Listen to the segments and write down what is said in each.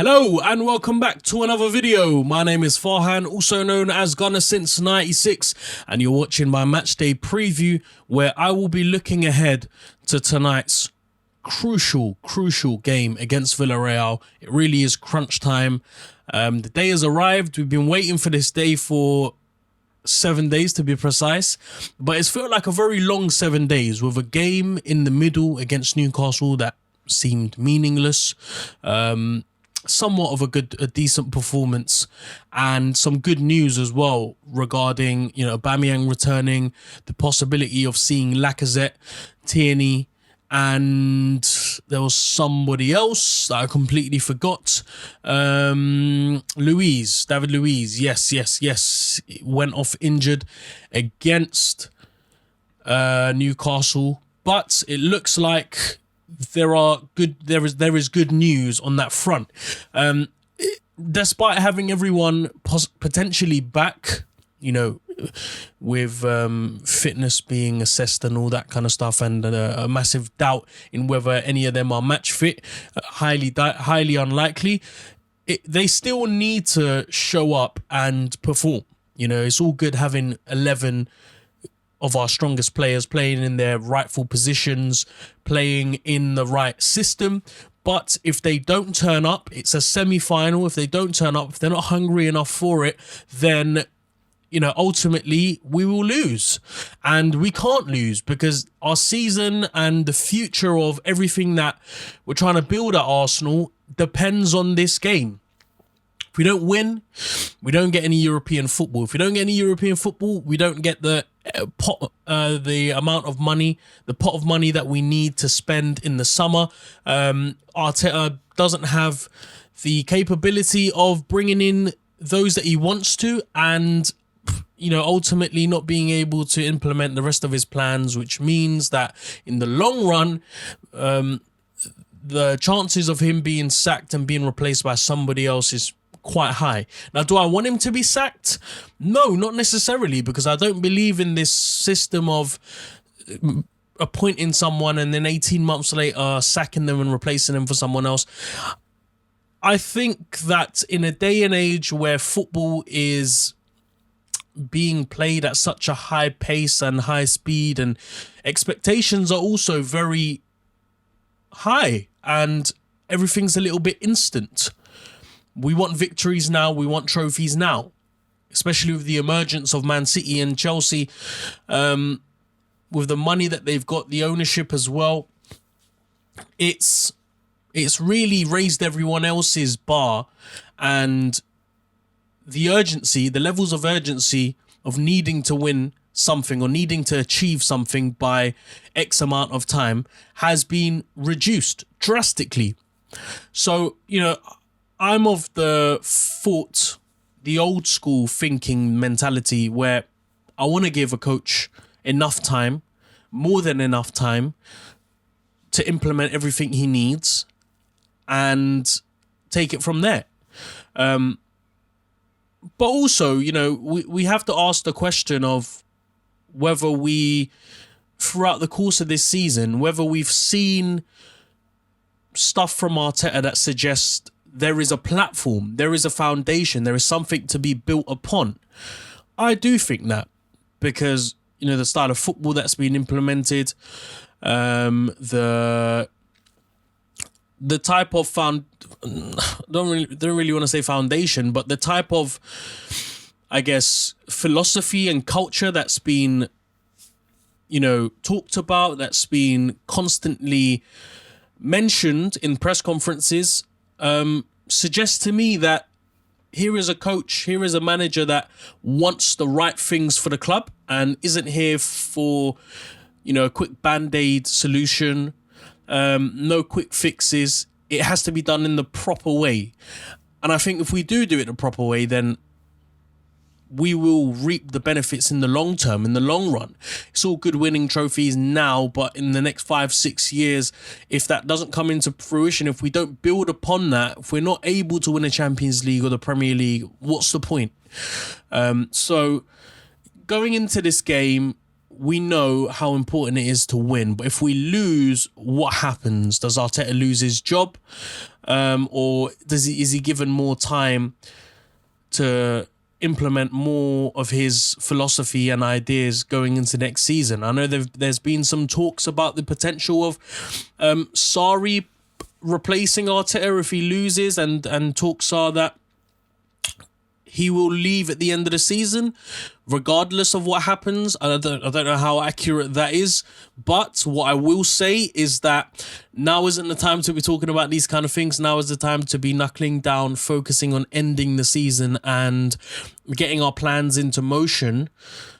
Hello and welcome back to another video. My name is Farhan, also known as Gunner since 96, and you're watching my matchday preview where I will be looking ahead to tonight's crucial game against Villarreal. It really is crunch time. The day has arrived. We've been waiting for this day for 7 days to be precise, but it's felt like a very long 7 days with a game in the middle against Newcastle that seemed meaningless. Somewhat of a decent performance, and some good news as well regarding, Aubameyang returning, the possibility of seeing Lacazette, Tierney, and there was somebody else that I completely forgot. David Luiz. Yes. Went off injured against Newcastle, but it looks like there is good news on that front. Despite having everyone potentially back, with fitness being assessed and all that kind of stuff, and a massive doubt in whether any of them are match fit, highly unlikely. They still need to show up and perform. It's all good having 11 of our strongest players playing in their rightful positions, playing in the right system. But if they don't turn up, it's a semi-final. If they don't turn up, if they're not hungry enough for it, then, ultimately we will lose. And we can't lose because our season and the future of everything that we're trying to build at Arsenal depends on this game. If we don't win, we don't get any European football. If we don't get any European football, we don't get the amount of money, the pot of money that we need to spend in the summer. Arteta doesn't have the capability of bringing in those that he wants to, and ultimately not being able to implement the rest of his plans, which means that in the long run, the chances of him being sacked and being replaced by somebody else is quite high. Now, do I want him to be sacked? No, not necessarily, because I don't believe in this system of appointing someone and then 18 months later sacking them and replacing them for someone else. I think that in a day and age where football is being played at such a high pace and high speed, and expectations are also very high, and everything's a little bit instant. We want victories now. We want trophies now, especially with the emergence of Man City and Chelsea, with the money that they've got, the ownership as well. It's really raised everyone else's bar, and the urgency, the levels of urgency of needing to win something or needing to achieve something by X amount of time has been reduced drastically. So, I'm of the old school thinking mentality where I want to give a coach enough time, more than enough time, to implement everything he needs and take it from there. But also, we have to ask the question of whether we, throughout the course of this season, whether we've seen stuff from Arteta that suggests there is a platform, there is a foundation, there is something to be built upon. I do think that, because, the style of football that's been implemented, the type of don't really want to say foundation, but the type of, I guess, philosophy and culture that's been, talked about, that's been constantly mentioned in press conferences, suggests to me that here is a coach, here is a manager that wants the right things for the club and isn't here for, a quick band-aid solution, no quick fixes. It has to be done in the proper way. And I think if we do it the proper way, then we will reap the benefits in the long term, in the long run. It's all good winning trophies now, but in the next 5-6 years, if that doesn't come into fruition, if we don't build upon that, if we're not able to win a Champions League or the Premier League, what's the point? So going into this game, we know how important it is to win. But if we lose, what happens? Does Arteta lose his job? or is he given more time to implement more of his philosophy and ideas going into next season? I know there's been some talks about the potential of Sarri replacing Arteta if he loses, and talks are that he will leave at the end of the season, regardless of what happens. I don't know how accurate that is, but what I will say is that now isn't the time to be talking about these kind of things. Now is the time to be knuckling down, focusing on ending the season and getting our plans into motion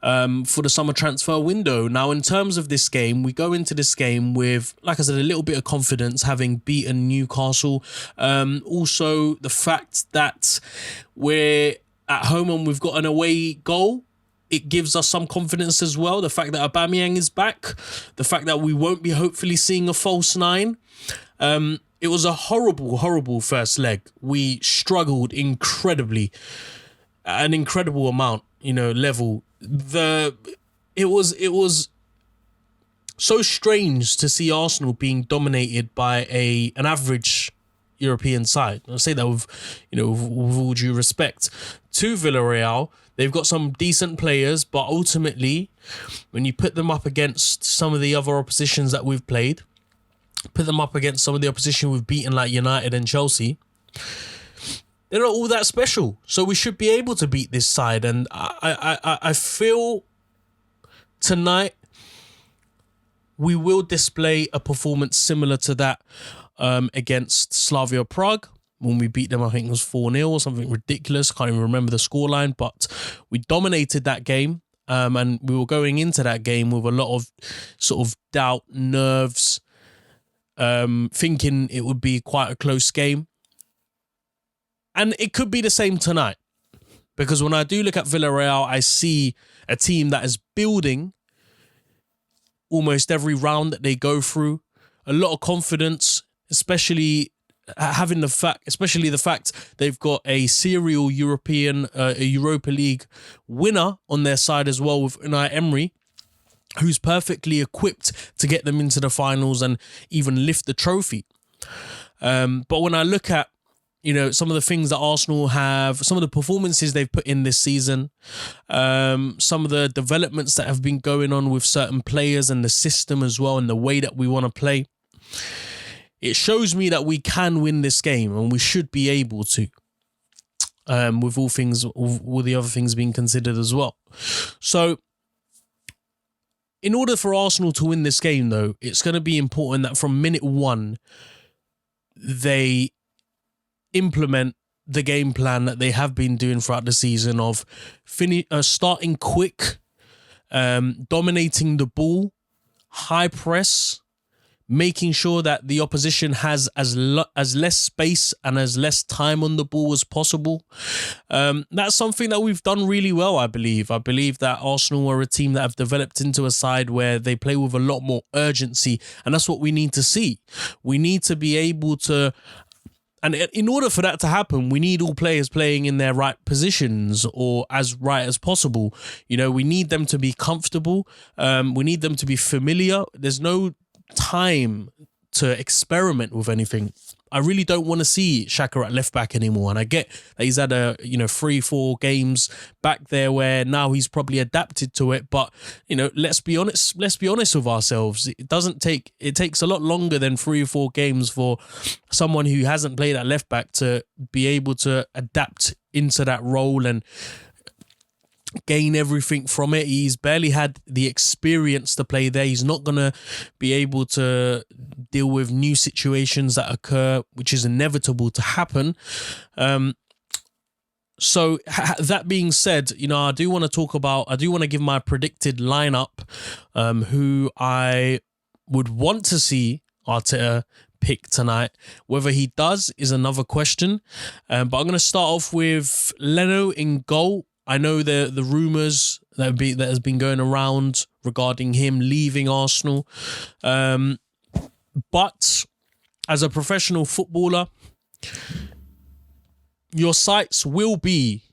for the summer transfer window. Now, in terms of this game, we go into this game with, like I said, a little bit of confidence, having beaten Newcastle. Also, the fact that we're at home and we've got an away goal, it gives us some confidence as well. The fact that Aubameyang is back, the fact that we won't be hopefully seeing a false nine. It was a horrible first leg. We struggled incredibly, an incredible amount, level. It was so strange to see Arsenal being dominated by an average European side. I say that with all due respect to Villarreal. They've got some decent players, but ultimately, when you put them up against some of the other oppositions that we've played, put them up against some of the opposition we've beaten, like United and Chelsea, they're not all that special. So we should be able to beat this side. And I feel tonight we will display a performance similar to that against Slavia Prague. When we beat them, I think it was 4-0 or something ridiculous. Can't even remember the scoreline, but we dominated that game. And we were going into that game with a lot of sort of doubt, nerves, thinking it would be quite a close game. And it could be the same tonight, because when I do look at Villarreal, I see a team that is building almost every round that they go through. A lot of confidence, especially the fact they've got a serial a Europa League winner on their side as well, with Unai Emery, who's perfectly equipped to get them into the finals and even lift the trophy. But when I look at some of the things that Arsenal have, some of the performances they've put in this season, some of the developments that have been going on with certain players and the system as well, and the way that we want to play, it shows me that we can win this game, and we should be able to, with all the other things being considered as well. So, in order for Arsenal to win this game, though, it's going to be important that from minute one, they implement the game plan that they have been doing throughout the season of starting quick, dominating the ball, high press, making sure that the opposition has as less space and as less time on the ball as possible. That's something that we've done really well, I believe. I believe that Arsenal are a team that have developed into a side where they play with a lot more urgency, and that's what we need to see. We need to be able to, and in order for that to happen, we need all players playing in their right positions, or as right as possible. We need them to be comfortable. We need them to be familiar. There's no time to experiment with anything. I really don't want to see Xhaka at left back anymore. And I get that he's had 3-4 games back there where now he's probably adapted to it. But, let's be honest with ourselves. It takes a lot longer than 3 or 4 games for someone who hasn't played at left back to be able to adapt into that role and gain everything from it. He's barely had the experience to play there. He's not going to be able to deal with new situations that occur, which is inevitable to happen. So that being said, I do want to give my predicted lineup, who I would want to see Arteta pick tonight. Whether he does is another question. But I'm going to start off with Leno in goal. I know the rumours that has been going around regarding him leaving Arsenal. But as a professional footballer, your sights will be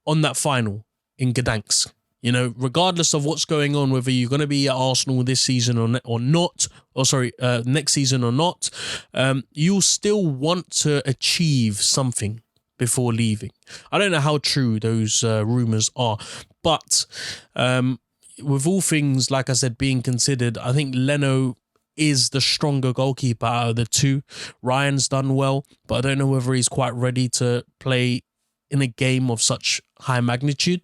on that final in Gdansk. Regardless of what's going on, whether you're going to be at Arsenal this season or not, next season or not, you'll still want to achieve something before leaving. I don't know how true those rumours are, but with all things, like I said, being considered, I think Leno is the stronger goalkeeper out of the two. Ryan's done well, but I don't know whether he's quite ready to play in a game of such high magnitude.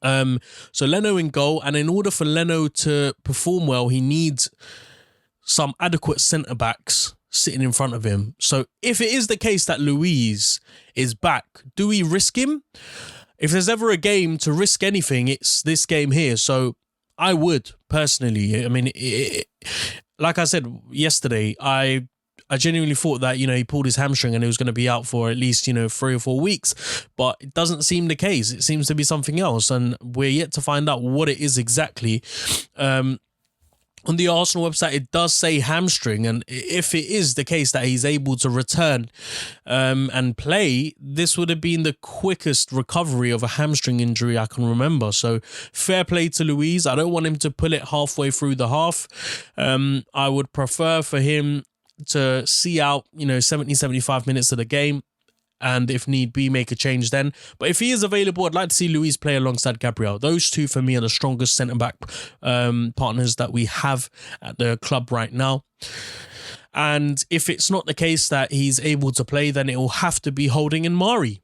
So Leno in goal, and in order for Leno to perform well, he needs some adequate centre-backs sitting in front of him. So if it is the case that Luiz is back, do we risk him? If there's ever a game to risk anything, it's this game here. So I would, personally. I mean, like I said yesterday, I genuinely thought that, he pulled his hamstring and he was going to be out for at least, 3 or 4 weeks. But it doesn't seem the case. It seems to be something else. And we're yet to find out what it is exactly. On the Arsenal website, it does say hamstring. And if it is the case that he's able to return and play, this would have been the quickest recovery of a hamstring injury I can remember. So fair play to Luiz. I don't want him to pull it halfway through the half. I would prefer for him to see out, 70, 75 minutes of the game, and if need be, make a change then. But if he is available, I'd like to see Luiz play alongside Gabriel. Those two, for me, are the strongest centre-back partners that we have at the club right now. And if it's not the case that he's able to play, then it will have to be Holding and Mari.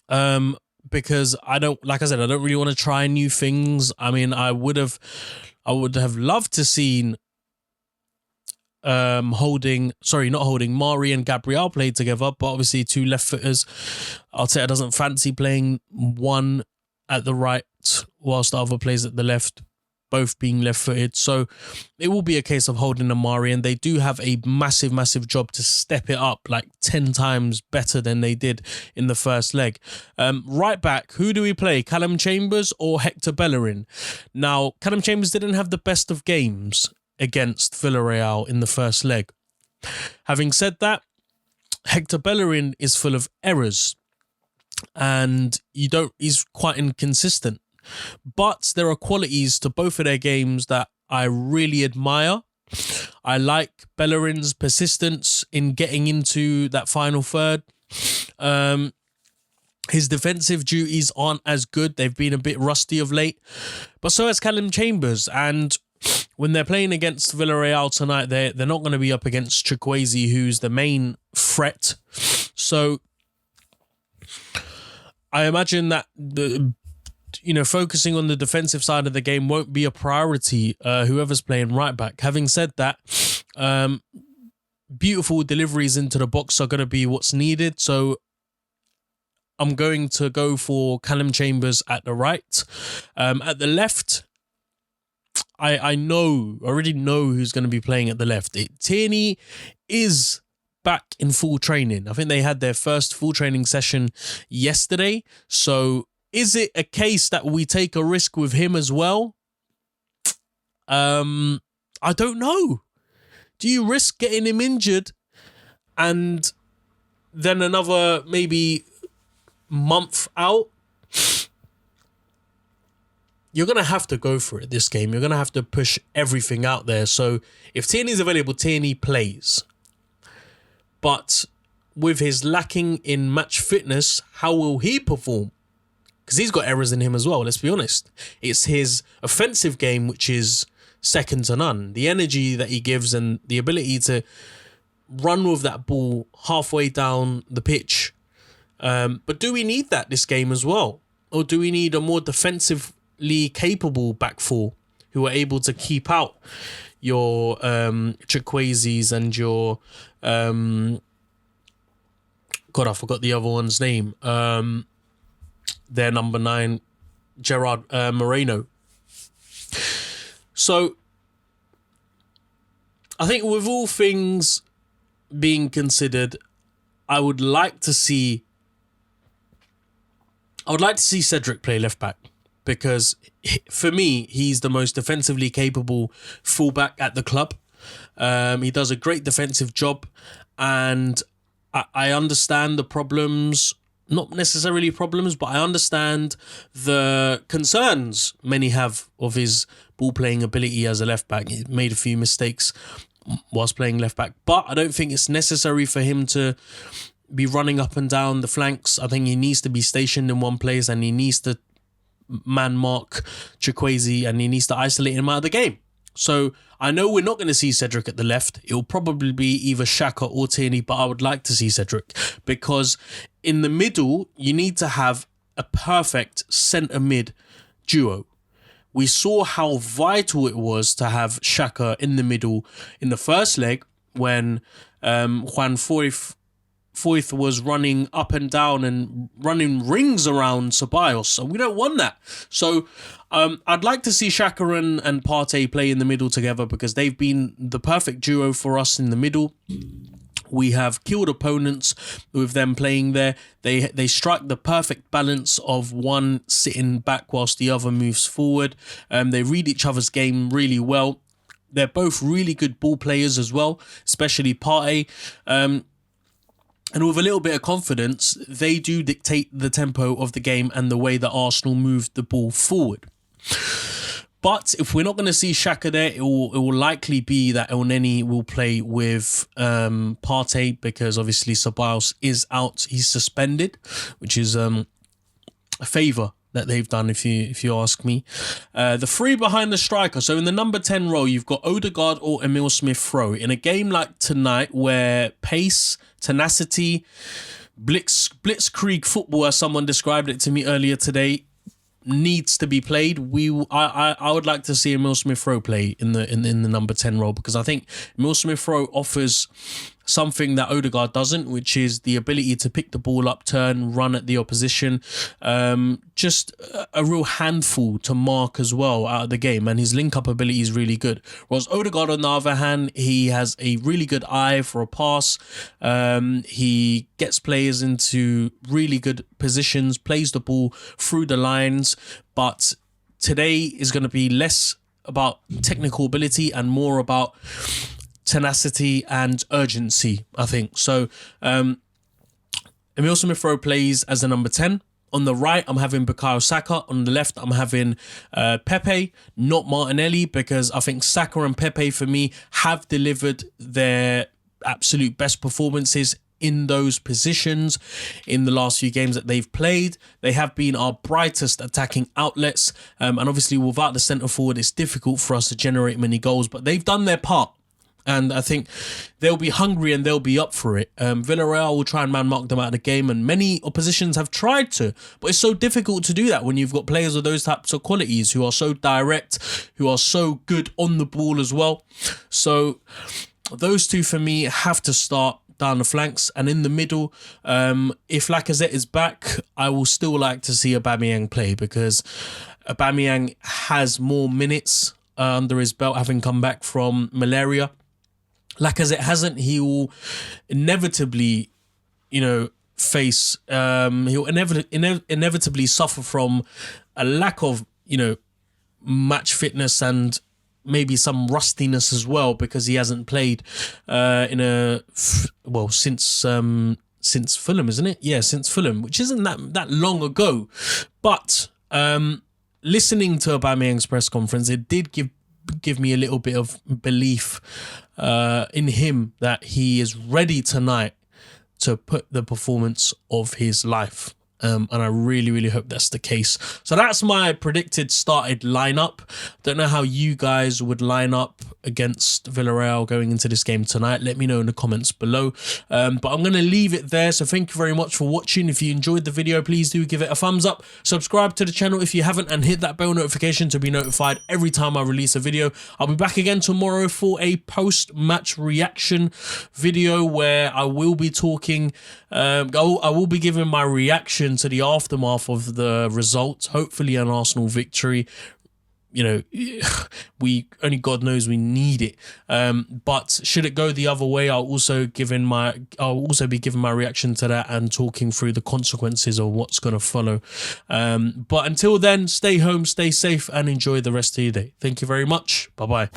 Because I don't really want to try new things. I mean, I would have loved to seen Mari and Gabriel played together, but obviously two left footers. Arteta doesn't fancy playing one at the right whilst the other plays at the left, both being left footed. So it will be a case of Holding and Mari, and they do have a massive, massive job to step it up like 10 times better than they did in the first leg. Right back, who do we play? Callum Chambers or Hector Bellerin? Now, Callum Chambers didn't have the best of games against Villarreal in the first leg. Having said that, Hector Bellerin is full of errors and he's quite inconsistent. But there are qualities to both of their games that I really admire. I like Bellerin's persistence in getting into that final third. His defensive duties aren't as good. They've been a bit rusty of late. But so has Callum Chambers, and when they're playing against Villarreal tonight, they're not going to be up against Chukwueze, who's the main threat. So I imagine that focusing on the defensive side of the game won't be a priority, whoever's playing right back. Having said that, beautiful deliveries into the box are going to be what's needed. So I'm going to go for Callum Chambers at the right. At the left, I already know who's going to be playing at the left. Tierney is back in full training. I think they had their first full training session yesterday. So is it a case that we take a risk with him as well? I don't know. Do you risk getting him injured and then another maybe month out? You're going to have to go for it this game. You're going to have to push everything out there. So if Tierney's available, Tierney plays. But with his lacking in match fitness, how will he perform? Because he's got errors in him as well, let's be honest. It's his offensive game which is second to none. The energy that he gives and the ability to run with that ball halfway down the pitch. But do we need that this game as well? Or do we need a more defensively capable back four who are able to keep out your Chukwuezes and your God, I forgot the other one's name. Their number 9, Gerard Moreno. So I think with all things being considered, I would like to see Cedric play left back, because for me, he's the most defensively capable fullback at the club. He does a great defensive job, and I understand the problems not necessarily problems, but I understand the concerns many have of his ball playing ability as a left back. He made a few mistakes whilst playing left back, but I don't think it's necessary for him to be running up and down the flanks. I think he needs to be stationed in one place, and he needs to man mark Chukwueze, and he needs to isolate him out of the game. So I know we're not going to see Cedric at the left. It will probably be either Xhaka or Tierney, but I would like to see Cedric, because in the middle, you need to have a perfect centre mid duo. We saw how vital it was to have Xhaka in the middle in the first leg when Juan Foyth was running up and down and running rings around Ceballos. So we don't want that. So I'd like to see Xhaka and Partey play in the middle together, because they've been the perfect duo for us in the middle. We have killed opponents with them playing there. They strike the perfect balance of one sitting back whilst the other moves forward. They read each other's game really well. They're both really good ball players as well, especially Partey. And with a little bit of confidence, they do dictate the tempo of the game and the way that Arsenal move the ball forward. But if we're not going to see Xhaka there, it will likely be that Elneny will play with Partey, because obviously Ceballos is out. He's suspended, which is a favour that they've done, if you ask me. The three behind the striker. So in the number 10 role, you've got Odegaard or Emil Smith-Rowe. In a game like tonight, where pace, tenacity, blitzkrieg football, as someone described it to me earlier today, needs to be played, I would like to see Emil Smith-Rowe play in the number 10 role, because I think Emil Smith-Rowe offers something that Odegaard doesn't, which is the ability to pick the ball up, turn, run at the opposition. Just a real handful to mark as well out of the game, and his link-up ability is really good. Whereas Odegaard, on the other hand, he has a really good eye for a pass. He gets players into really good positions, plays the ball through the lines, but today is going to be less about technical ability and more about tenacity and urgency, I think. So Emil Smith-Rowe plays as the number 10. On the right, I'm having Bukayo Saka. On the left, I'm having Pepe, not Martinelli, because I think Saka and Pepe, for me, have delivered their absolute best performances in those positions in the last few games that they've played. They have been our brightest attacking outlets. And obviously, without the centre forward, it's difficult for us to generate many goals, but they've done their part. And I think they'll be hungry and they'll be up for it. Villarreal will try and man-mark them out of the game, and many oppositions have tried to. But it's so difficult to do that when you've got players of those types of qualities who are so direct, who are so good on the ball as well. So those two, for me, have to start down the flanks. And in the middle, if Lacazette is back, I will still like to see Aubameyang play, because Aubameyang has more minutes under his belt, having come back from malaria. Lacazette hasn't. He will inevitably, face. He'll inevitably suffer from a lack of, match fitness and maybe some rustiness as well, because he hasn't played since Fulham, isn't it? Yeah, since Fulham, which isn't that long ago. But listening to Aubameyang's press conference, it did give me a little bit of belief in him that he is ready tonight to put the performance of his life. And I really, really hope that's the case. So that's my predicted started lineup. Don't know how you guys would line up against Villarreal going into this game tonight. Let me know in the comments below. But I'm going to leave it there. So thank you very much for watching. If you enjoyed the video, please do give it a thumbs up. Subscribe to the channel if you haven't, and hit that bell notification to be notified every time I release a video. I'll be back again tomorrow for a post-match reaction video where I will be talking. I will be giving my reaction to the aftermath of the results. Hopefully an Arsenal victory. We only God knows we need it. But should it go the other way, I'll also be giving my reaction to that and talking through the consequences of what's going to follow. But until then, stay home, stay safe, and enjoy the rest of your day. Thank you very much. Bye-bye.